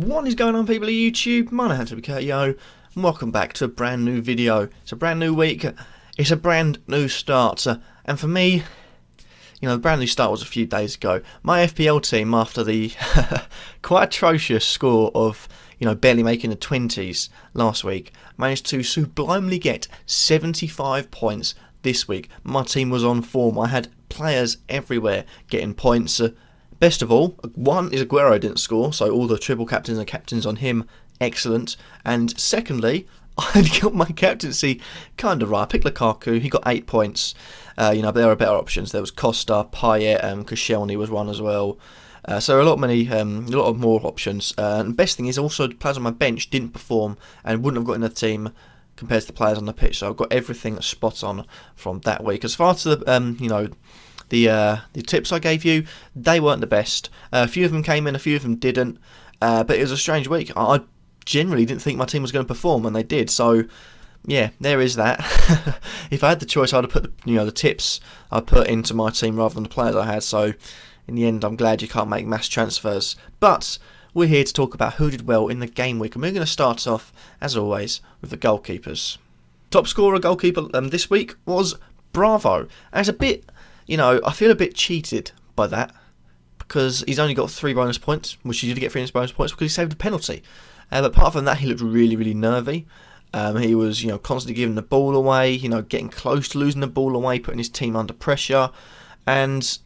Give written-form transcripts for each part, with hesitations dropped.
What is going on, people of YouTube? My name's Kurtyoy, and welcome back to a brand new video. It's a brand new week, it's a brand new start, and for me, the brand new start was a few days ago. My FPL team, after the quite atrocious score of barely making the 20s last week, managed to sublimely get 75 points this week. My team was on form. I had players everywhere getting points. Best of all, one is Aguero didn't score, so all the triple captains and captains on him, excellent. And secondly, I got my captaincy kind of right. I picked Lukaku, he got 8 points. But there are better options. There was Costa, Payet, Koscielny was one as well. So a lot of more options. And the best thing is also the players on my bench didn't perform and wouldn't have got in the team compared to the players on the pitch. So I've got everything spot on from that week. As far as the the tips I gave you, they weren't the best. A few of them came in, a few of them didn't. But it was a strange week. I generally didn't think my team was going to perform, and they did. So yeah, there is that. If I had the choice, I'd have put the tips I put into my team rather than the players I had. So in the end, I'm glad you can't make mass transfers. But we're here to talk about who did well in the game week, and we're going to start off, as always, with the goalkeepers. Top scorer goalkeeper this week was Bravo. And it's a bit, I feel a bit cheated by that, because he's only got 3 bonus points, which he did get 3 bonus points because he saved a penalty. But apart from that, he looked really, really nervy. He was, constantly giving the ball away, getting close to losing the ball away, putting his team under pressure, and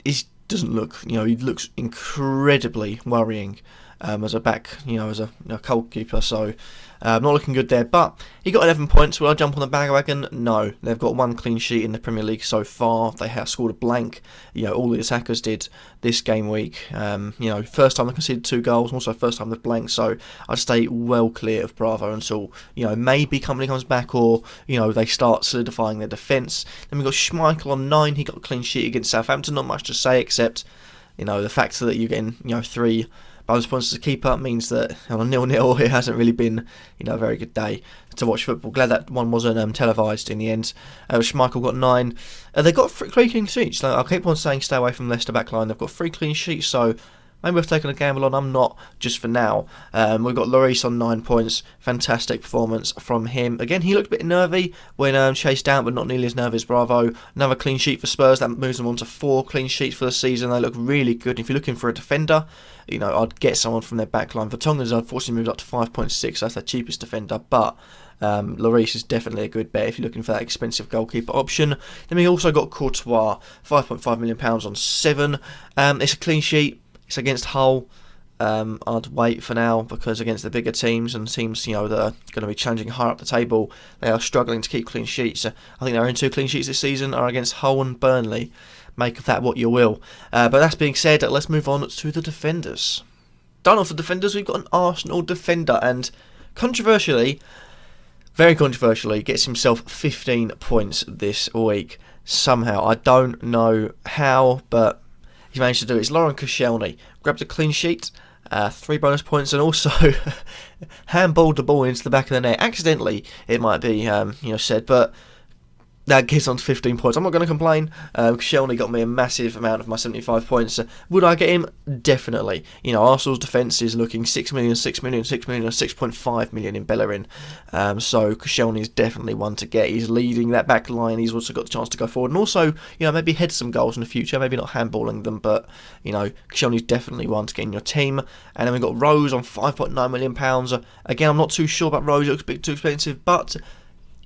he doesn't look, he looks incredibly worrying as a back, as a goalkeeper. So not looking good there. But he got 11 points. Will I jump on the bandwagon? No. They've got 1 clean sheet in the Premier League so far. They have scored a blank. All the attackers did this game week. First time they conceded 2 goals, and also first time they've blanked. So I'd stay well clear of Bravo until maybe company comes back, or they start solidifying their defence. Then we've got Schmeichel on 9. He got a clean sheet against Southampton. Not much to say except the fact that you're getting 3 bonus points as a keeper means that on a 0-0 it hasn't really been a very good day to watch football. Glad that one wasn't televised in the end. Schmeichel got 9. They got 3 clean sheets. I keep on saying stay away from Leicester backline. They've got 3 clean sheets, so maybe we've taken a gamble on. I'm not, just for now. We've got Lloris on 9 points. Fantastic performance from him. Again, he looked a bit nervy when chased down, but not nearly as nervy as Bravo. Another clean sheet for Spurs. That moves them on to 4 clean sheets for the season. They look really good. If you're looking for a defender, I'd get someone from their backline. Vertonghen's unfortunately moved up to 5.6. That's their cheapest defender, but Lloris is definitely a good bet if you're looking for that expensive goalkeeper option. Then we also got Kurtyoy, £5.5 million on 7. It's a clean sheet. It's against Hull. I'd wait for now, because against the bigger teams and teams that are going to be challenging higher up the table, they are struggling to keep clean sheets. I think their own 2 clean sheets this season are against Hull and Burnley. Make of that what you will. But that being said, let's move on to the defenders. Done off the defenders, we've got an Arsenal defender, and very controversially, gets himself 15 points this week somehow. I don't know how, but he managed to do it. It's Laurent Koscielny. Grabbed a clean sheet, 3 bonus points, and also handballed the ball into the back of the net. Accidentally, it might be said, but that gets on to 15 points. I'm not going to complain. Koscielny got me a massive amount of my 75 points. Would I get him? Definitely. Arsenal's defence is looking 6 million, 6 million, 6 million, and 6.5 million in Bellerin. So Koscielny is definitely one to get. He's leading that back line. He's also got the chance to go forward. And also, maybe head some goals in the future. Maybe not handballing them, but, Koscielny's definitely one to get in your team. And then we've got Rose on £5.9 million. Again, I'm not too sure about Rose. It looks a bit too expensive, but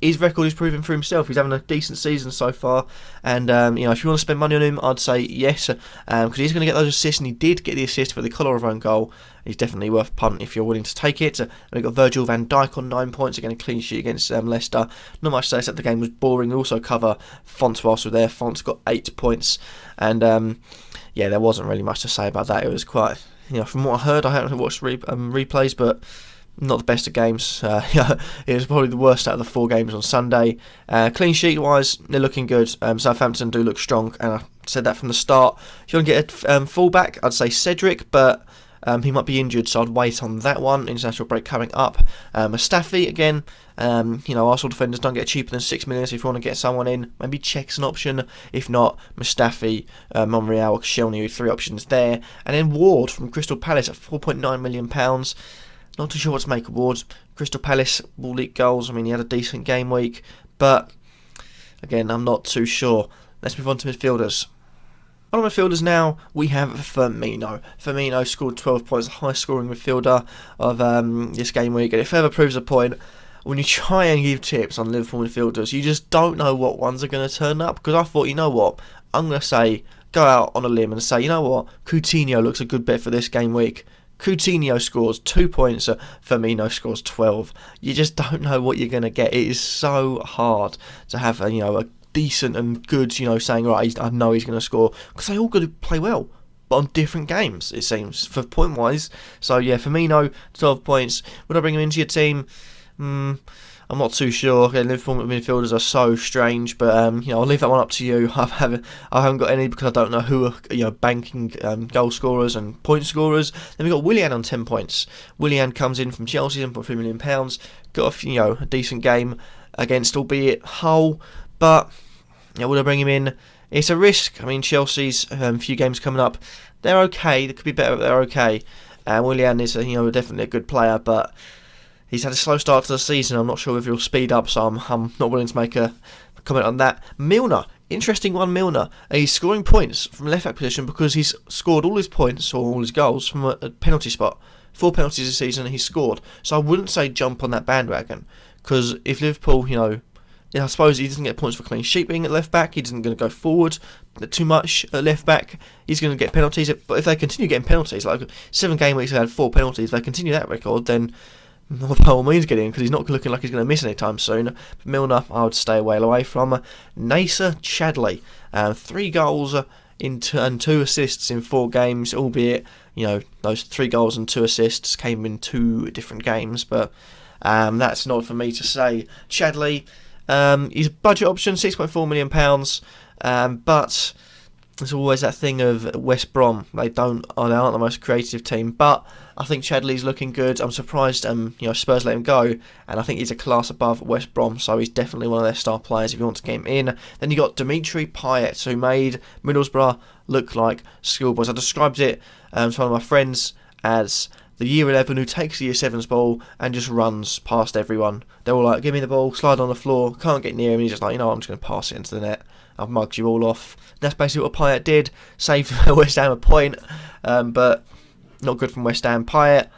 his record is proving for himself. He's having a decent season so far, and if you want to spend money on him, I'd say yes, because he's going to get those assists, and he did get the assist for the Kolarov goal. He's definitely worth a punt if you're willing to take it. We've got Virgil van Dijk on 9 points, again a clean sheet against Leicester. Not much to say except the game was boring. We also cover Fonts whilst we're there. Fonts got 8 points, and there wasn't really much to say about that. It was quite, from what I heard, I haven't watched replays, but not the best of games. It was probably the worst out of the 4 games on Sunday. Clean sheet wise, they're looking good. Southampton do look strong, and I said that from the start. If you want to get a fullback, I'd say Cedric, but He might be injured, so I'd wait on that one. International break coming up. Mustafi, again, Arsenal defenders don't get cheaper than 6 million, so if you want to get someone in, maybe Czech's an option. If not, Mustafi, Monreal, Koscielny, 3 options there. And then Ward from Crystal Palace at £4.9 million. Not too sure what to make of Ward. Crystal Palace will leak goals. I mean, he had a decent game week, but again, I'm not too sure. Let's move on to midfielders. On midfielders now, we have Firmino. Firmino scored 12 points, the highest scoring midfielder of this game week, and it further proves a point. When you try and give tips on Liverpool midfielders, you just don't know what ones are going to turn up. Because I thought, you know what, I'm going to say, go out on a limb and say, you know what, Coutinho looks a good bet for this game week. Coutinho scores 2 points, Firmino scores 12. You just don't know what you're going to get. It is so hard to have a decent and good, saying, right, I know he's going to score, because they all got to play well, but on different games, it seems, for point-wise. So, yeah, Firmino, 12 points. Would I bring him into your team? I'm not too sure. Liverpool midfielders are so strange, but I'll leave that one up to you. I haven't got any because I don't know who are banking goal scorers and point scorers. Then we got Willian on 10 points. Willian comes in from Chelsea, £7.3 million. Got a decent game against, albeit Hull, but would I bring him in? It's a risk. I mean, Chelsea's few games coming up. They're okay. They could be better, but they're okay. And Willian is definitely a good player, but he's had a slow start to the season. I'm not sure if he'll speed up, so I'm not willing to make a comment on that. Milner, interesting one, Milner. He's scoring points from left back position because he's scored all his points or all his goals from a penalty spot. 4 penalties this season he's scored. So I wouldn't say jump on that bandwagon, because if Liverpool, I suppose he doesn't get points for clean sheet being at left back. He isn't going to go forward too much at left back. He's going to get penalties. But if they continue getting penalties, like 7 game weeks they had 4 penalties, if they continue that record, then by all means get in, because he's not looking like he's going to miss any time soon. But Milner, I would stay well away from. Nacer Chadley, 3 goals and 2 assists in 4 games, albeit those 3 goals and 2 assists came in 2 different games. But that's not for me to say. Chadley, he's a budget option, £6.4 million, but there's always that thing of West Brom. They aren't the most creative team, but I think Chadley's looking good. I'm surprised Spurs let him go, and I think he's a class above West Brom, so he's definitely one of their star players if you want to get him in. Then you got Dimitri Payet, who made Middlesbrough look like schoolboys. I described it to one of my friends as the year 11 who takes the year 7's ball and just runs past everyone. They're all like, give me the ball, slide on the floor, can't get near him. He's just like, I'm just going to pass it into the net. I've mugged you all off. That's basically what Payet did. Saved West Ham a point, but not good from West Ham. Payet,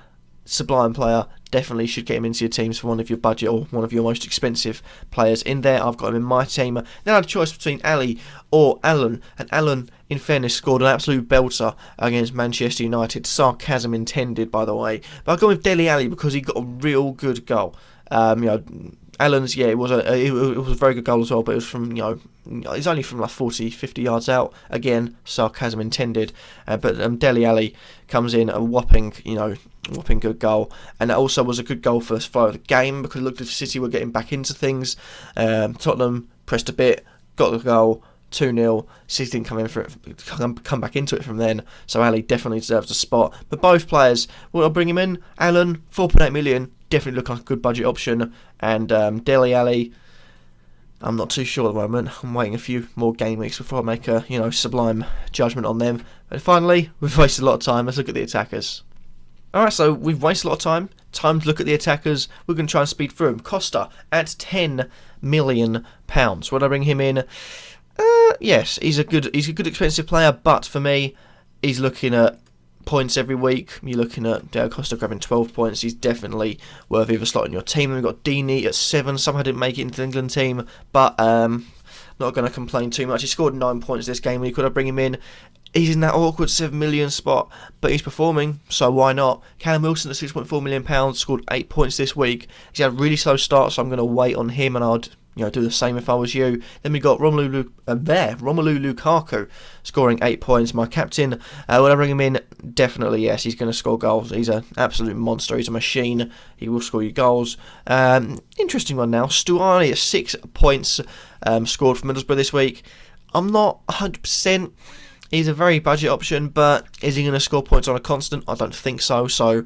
sublime player. Definitely should get him into your teams for one of your budget or one of your most expensive players in there. I've got him in my team. Now I had a choice between Ali or Allen, and Allen, in fairness, scored an absolute belter against Manchester United. Sarcasm intended, by the way. But I've gone with Dele Alli because he got a real good goal. Allen's, it was a very good goal as well, but it was from, it's only from like 40, 50 yards out. Again, sarcasm intended. But Dele Alli comes in a whopping good goal, and that also was a good goal for the flow of the game, because it looked as if City were getting back into things. Tottenham pressed a bit, got the goal, 2-0. City didn't come back into it from then, so Ali definitely deserves a spot. But both players, I'll bring him in. Allen, 4.8 million, definitely look like a good budget option, and Dele Alli, I'm not too sure at the moment. I'm waiting a few more game weeks before I make a sublime judgment on them. But finally, we've wasted a lot of time. Let's look at the attackers. Alright, so we've wasted a lot of time. Time to look at the attackers. We're going to try and speed through them. Costa at £10 million. Would I bring him in? Yes, he's a good expensive player, but for me, he's looking at points every week. You're looking at Diego Costa grabbing 12 points. He's definitely worthy of a slot in your team. Then we've got Deeney at 7. Somehow didn't make it into the England team, but not going to complain too much. He scored 9 points this game week. Could I bring him in? He's in that awkward 7 million spot, but he's performing, so why not? Callum Wilson at £6.4 million, scored 8 points this week. He's had a really slow start, so I'm going to wait on him, and I'd do the same if I was you. Then we got Romelu Lukaku scoring 8 points. My captain, would I bring him in? Definitely yes. He's going to score goals. He's an absolute monster. He's a machine. He will score you goals. Interesting one now. Stuani at 6 points scored for Middlesbrough this week. I'm not 100%. He's a very budget option, but is he going to score points on a constant? I don't think so. So,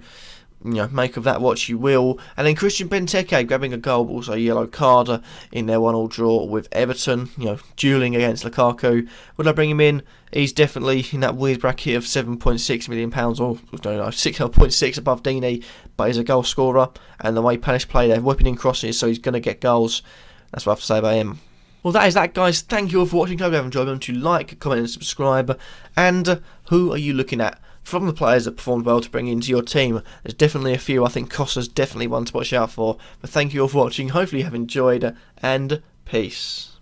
make of that what you will. And then Christian Benteke grabbing a goal, but also a yellow card in their 1-1 draw with Everton, duelling against Lukaku. Would I bring him in? He's definitely in that weird bracket of £7.6 million, or 6.6 above Deeney, but he's a goal scorer, and the way Palace play, they're whipping in crosses, so he's going to get goals. That's what I have to say about him. Well, that is that, guys. Thank you all for watching. Hope you have enjoyed. Remember to like, comment and subscribe. And who are you looking at from the players that performed well to bring into your team? There's definitely a few. I think Costa's definitely one to watch out for. But thank you all for watching. Hopefully you have enjoyed, and peace.